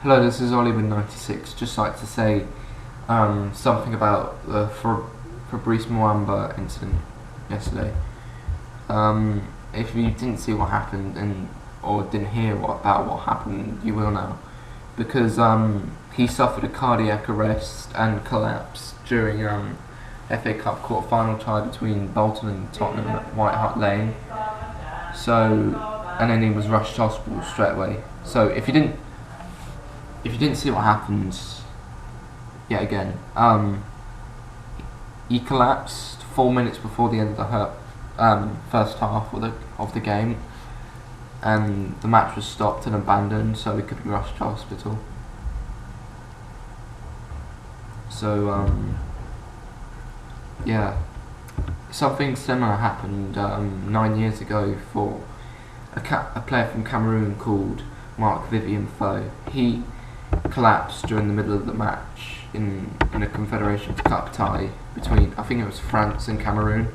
Hello, this is Ollie with 96. Just like to say something about the Fabrice Muamba incident yesterday. If you didn't see what happened or didn't hear about what happened, you will now, because he suffered a cardiac arrest and collapsed during FA Cup quarter-final tie between Bolton and Tottenham at White Hart Lane. And then he was rushed to hospital straight away. So if you didn't see what happened, yet again, he collapsed 4 minutes before the end of the first half of the game, and the match was stopped and abandoned, so he could be rushed to hospital. So yeah, something similar happened 9 years ago for a player from Cameroon called Vivian Foe. He collapsed during the middle of the match in a Confederations Cup tie between, I think it was France and Cameroon,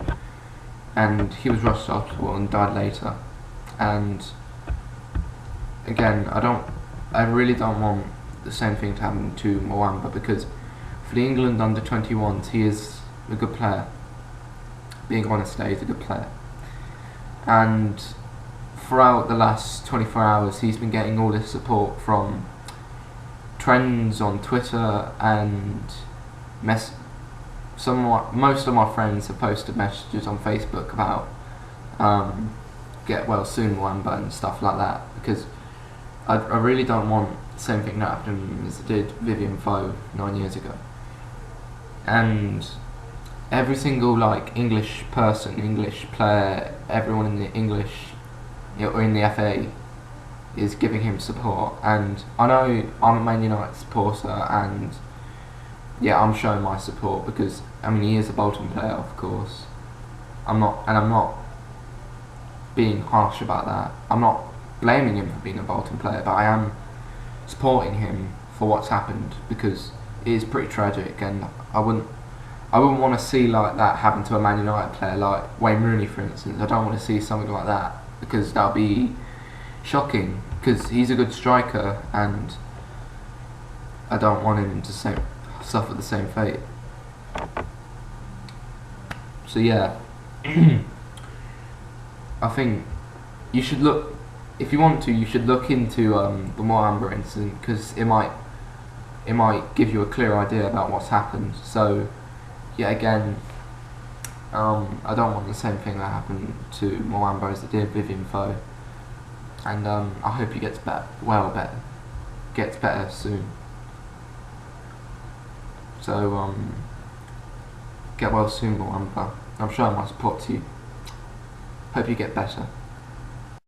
and he was rushed to hospital and died later. And again, I really don't want the same thing to happen to Muamba, because for the England under-21s, he is a good player. Being honest, he's a good player. And throughout the last 24 hours, he's been getting all this support from trends on Twitter, and most of my friends have posted messages on Facebook about get well soon Muamba and stuff like that, because I really don't want the same thing to happen as it did Vivian Foe 9 years ago. And every single English person, English player, everyone in the English or in the FA is giving him support. And I know I'm a Man United supporter, and yeah, I'm showing my support because he is a Bolton player, of course. I'm not being harsh about that. I'm not blaming him for being a Bolton player, but I am supporting him for what's happened, because it is pretty tragic, and I wouldn't want to see that happen to a Man United player like Wayne Rooney, for instance. I don't want to see something like that, because that'll be shocking, because he's a good striker, and I don't want him to suffer the same fate. So yeah, I think you should look, if you want to, you should look into the Muamba incident, because it might give you a clear idea about what's happened. So yeah, again, I don't want the same thing that happened to Muamba as it did Vivian Foe, and I hope he gets better soon. So get well soon, Muamba. I'm showing my support to you. Hope you get better.